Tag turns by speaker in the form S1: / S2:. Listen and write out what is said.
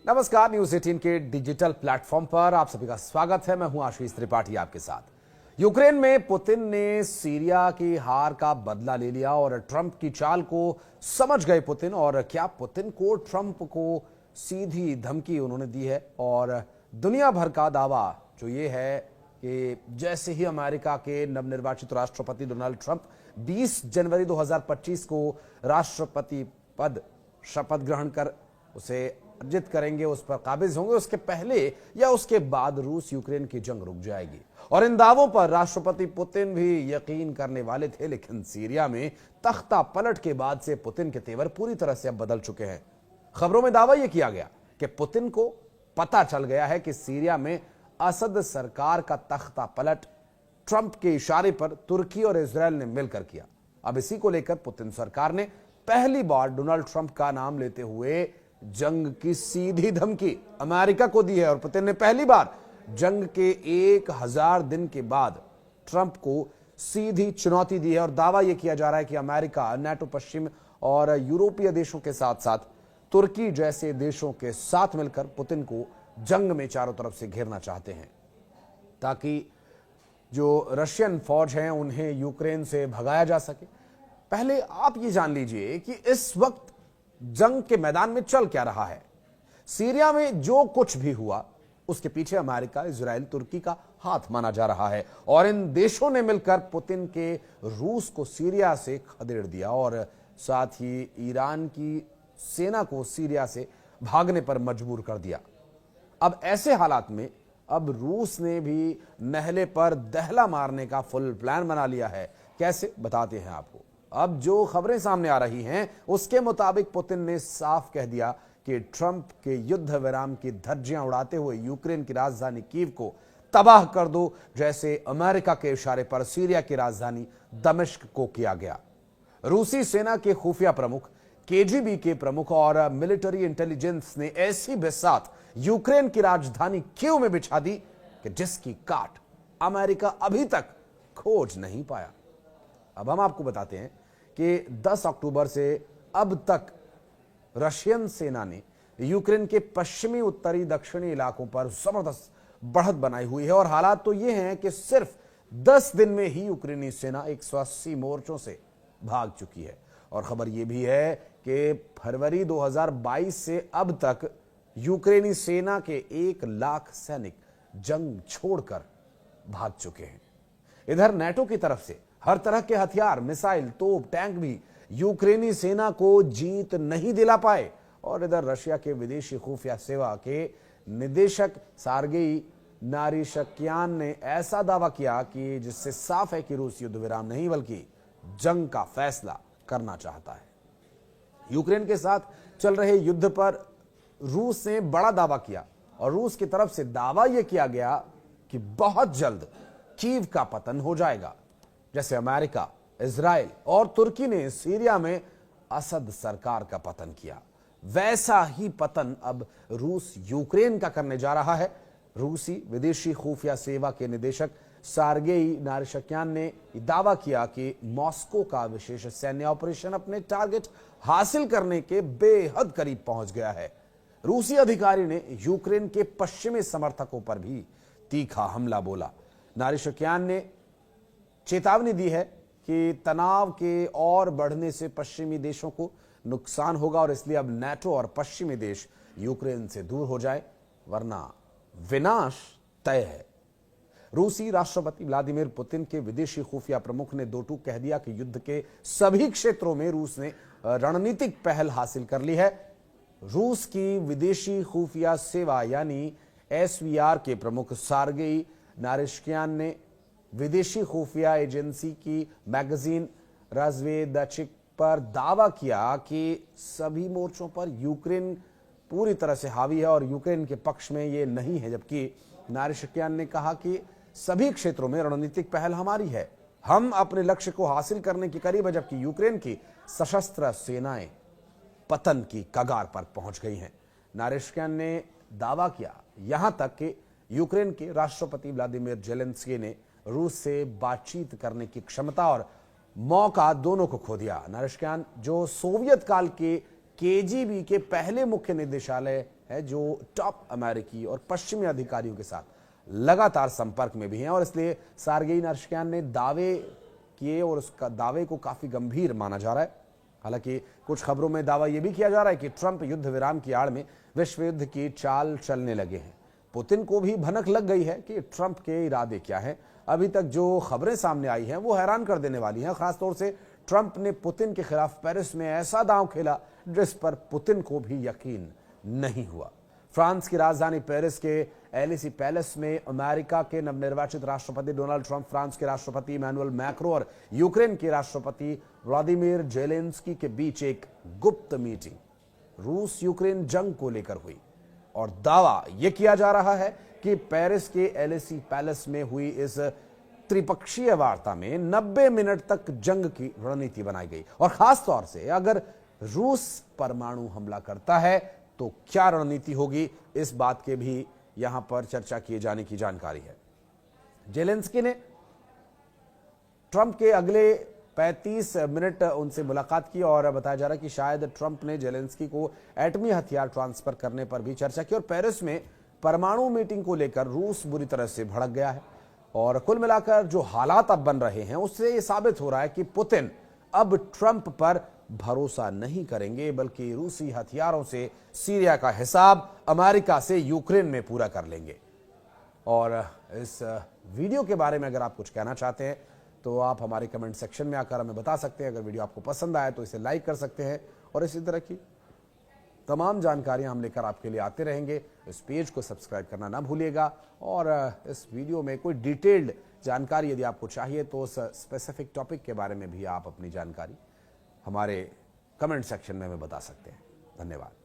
S1: नमस्कार, न्यूज 18 के digital platform पर आप सभी का स्वागत है। मैं हूं आशीष त्रिपाठी आपके साथ। यूक्रेन में पुतिन ने सीरिया की हार का बदला ले लिया और ट्रंप की चाल को समझ गए पुतिन। और क्या पुतिन को ट्रंप को सीधी धमकी उन्होंने दी है और दुनिया भर का दावा जो ये है कि जैसे ही अमेरिका के नवनिर्वाचित राष्ट्रपति डोनाल्ड ट्रंप 20 जनवरी 2025 को राष्ट्रपति पद शपथ ग्रहण कर उसे अर्जित करेंगे, उस पर काबिज होंगे, उसके पहले या उसके बाद रूस यूक्रेन की जंग रुक जाएगी। और इन दावों पर राष्ट्रपति पुतिन भी यकीन करने वाले थे, लेकिन सीरिया में तख्ता पलट के बाद से पुतिन के तेवर पूरी तरह से अब बदल चुके हैं। खबरों में दावा यह किया गया कि पुतिन को पता चल गया है कि सीरिया में असद सरकार का तख्ता पलट ट्रंप के इशारे पर तुर्की और इजरायल ने मिलकर किया। अब इसी को लेकर पुतिन सरकार ने पहली बार डोनाल्ड ट्रंप का नाम लेते हुए जंग की सीधी धमकी अमेरिका को दी है। और पुतिन ने पहली बार जंग के 1000 दिन के बाद ट्रंप को सीधी चुनौती दी है। और दावा यह किया जा रहा है कि अमेरिका नाटो, पश्चिम और यूरोपीय देशों के साथ साथ तुर्की जैसे देशों के साथ मिलकर पुतिन को जंग में चारों तरफ से घेरना चाहते हैं, ताकि जो रशियन फौज हैं उन्हें यूक्रेन से भगाया जा सके। पहले आप ये जान लीजिए कि इस वक्त जंग के मैदान में चल क्या रहा है। सीरिया में जो कुछ भी हुआ उसके पीछे अमेरिका, इजराइल, तुर्की का हाथ माना जा रहा है। और इन देशों ने मिलकर पुतिन के रूस को सीरिया से खदेड़ दिया और साथ ही ईरान की सेना को सीरिया से भागने पर मजबूर कर दिया। अब ऐसे हालात में अब रूस ने भी नहले पर दहला मारने का फुल प्लान बना लिया है। कैसे, बताते हैं आपको। अब जो खबरें सामने आ रही हैं उसके मुताबिक पुतिन ने साफ कह दिया कि ट्रंप के युद्ध विराम की धज्जियां उड़ाते हुए यूक्रेन की राजधानी कीव को तबाह कर दो, जैसे अमेरिका के इशारे पर सीरिया की राजधानी दमिश्क को किया गया। रूसी सेना के खुफिया प्रमुख, केजीबी के प्रमुख और मिलिट्री इंटेलिजेंस ने ऐसी बिसात यूक्रेन की राजधानी कीव में बिछा दी कि जिसकी काट अमेरिका अभी तक खोज नहीं पाया। अब हम आपको बताते हैं कि 10 अक्टूबर से अब तक रशियन सेना ने यूक्रेन के पश्चिमी, उत्तरी, दक्षिणी इलाकों पर जबरदस्त बढ़त बनाई हुई है। और हालात तो ये हैं कि सिर्फ 10 दिन में ही यूक्रेनी सेना 180 मोर्चों से भाग चुकी है। और खबर यह भी है कि फरवरी 2022 से अब तक यूक्रेनी सेना के 1 लाख सैनिक जंग छोड़कर भाग चुके हैं। इधर नाटो की तरफ से हर तरह के हथियार, मिसाइल, तोप, टैंक भी यूक्रेनी सेना को जीत नहीं दिला पाए। और इधर रशिया के विदेशी खुफिया सेवा के निदेशक सार्गेई नारिशक्यान ने ऐसा दावा किया कि जिससे साफ है कि रूस युद्ध विराम नहीं बल्कि जंग का फैसला करना चाहता है। यूक्रेन के साथ चल रहे युद्ध पर रूस ने बड़ा दावा किया और रूस की तरफ से दावा यह किया गया कि बहुत जल्द कीव का पतन हो जाएगा। जैसे अमेरिका, इजराइल और तुर्की ने सीरिया में असद सरकार का पतन किया, वैसा ही पतन अब रूस यूक्रेन का करने जा रहा है। रूसी विदेशी खुफिया सेवा के निदेशक सार्गेई नारिशक्यान ने दावा किया कि मॉस्को का विशेष सैन्य ऑपरेशन अपने टारगेट हासिल करने के बेहद करीब पहुंच गया है। रूसी अधिकारी ने यूक्रेन के पश्चिमी समर्थकों पर भी तीखा हमला बोला। नारिशक्यान ने चेतावनी दी है कि तनाव के और बढ़ने से पश्चिमी देशों को नुकसान होगा और इसलिए अब नाटो और पश्चिमी देश यूक्रेन से दूर हो जाए, वरना विनाश तय है। रूसी राष्ट्रपति व्लादिमीर पुतिन के विदेशी खुफिया प्रमुख ने दो टूक कह दिया कि युद्ध के सभी क्षेत्रों में रूस ने रणनीतिक पहल हासिल कर ली है। रूस की विदेशी खुफिया सेवा यानी एसवीआर के प्रमुख सार्गेई नारिशक्यान ने विदेशी खुफिया एजेंसी की मैगजीन राज़वेदाचिक पर दावा किया कि सभी मोर्चों पर यूक्रेन पूरी तरह से हावी है और यूक्रेन के पक्ष में ये नहीं है। जबकि नारिशक्यान ने कहा कि सभी क्षेत्रों में रणनीतिक पहल हमारी है, हम अपने लक्ष्य को हासिल करने के करीब है, जबकि यूक्रेन की सशस्त्र सेनाएं पतन की कगार पर पहुंच गई हैं। नारिशक्यान ने दावा किया यहां तक कि यूक्रेन के राष्ट्रपति व्लादिमीर जेलेंस्की ने रूस से बातचीत करने की क्षमता और मौका दोनों को खो दिया। नारिशक्यान, जो सोवियत काल के केजीबी के पहले मुख्य निदेशालय है जो टॉप अमेरिकी और पश्चिमी अधिकारियों के साथ लगातार संपर्क में भी हैं और इसलिए सार्गेई नारशकियान ने दावे किए और उसका दावे को काफी गंभीर माना जा रहा है। हालांकि कुछ खबरों में दावा यह भी किया जा रहा है कि ट्रंप युद्ध विराम की आड़ में विश्व युद्ध की चाल चलने लगे हैं। पुतिन को भी भनक लग गई है कि ट्रंप के इरादे क्या हैं। अभी तक जो खबरें सामने आई हैं वो हैरान कर देने वाली हैं। खासतौर से ट्रंप ने पुतिन के खिलाफ पेरिस में ऐसा दांव खेला जिस पर पुतिन को भी यकीन नहीं हुआ। फ्रांस की राजधानी पेरिस के एलिसी पैलेस में अमेरिका के नवनिर्वाचित राष्ट्रपति डोनाल्ड ट्रंप, फ्रांस के राष्ट्रपति इमैनुअल मैक्रो और यूक्रेन के राष्ट्रपति व्लादिमीर जेलेंस्की के बीच एक गुप्त मीटिंग रूस यूक्रेन जंग को लेकर हुई और दावा यह किया जा रहा है कि पेरिस के एलिसी पैलेस में हुई इस त्रिपक्षीय वार्ता में 90 मिनट तक जंग की रणनीति बनाई गई और खास तौर से अगर रूस परमाणु हमला करता है तो क्या रणनीति होगी, इस बात के भी यहां पर चर्चा किए जाने की जानकारी है। जेलेंस्की ने ट्रंप के अगले 35 मिनट उनसे मुलाकात की और बताया जा रहा है कि शायद ट्रंप ने जेलेंस्की को एटमी हथियार ट्रांसफर करने पर भी चर्चा की और पेरिस में परमाणु मीटिंग को लेकर रूस बुरी तरह से भड़क गया है। और कुल मिलाकर जो हालात अब बन रहे हैं उससे यह साबित हो रहा है कि पुतिन अब ट्रंप पर भरोसा नहीं करेंगे बल्कि रूसी हथियारों से सीरिया का हिसाब अमेरिका से यूक्रेन में पूरा कर लेंगे। और इस वीडियो के बारे में अगर आप कुछ कहना चाहते हैं तो आप हमारे कमेंट सेक्शन में आकर हमें बता सकते हैं। अगर वीडियो आपको पसंद आए तो इसे लाइक कर सकते हैं और इसी तरह की तमाम जानकारियां हम लेकर आपके लिए आते रहेंगे। इस पेज को सब्सक्राइब करना ना भूलिएगा और इस वीडियो में कोई डिटेल्ड जानकारी यदि आपको चाहिए तो उस स्पेसिफिक टॉपिक के बारे में भी आप अपनी जानकारी हमारे कमेंट सेक्शन में हमें बता सकते हैं। धन्यवाद।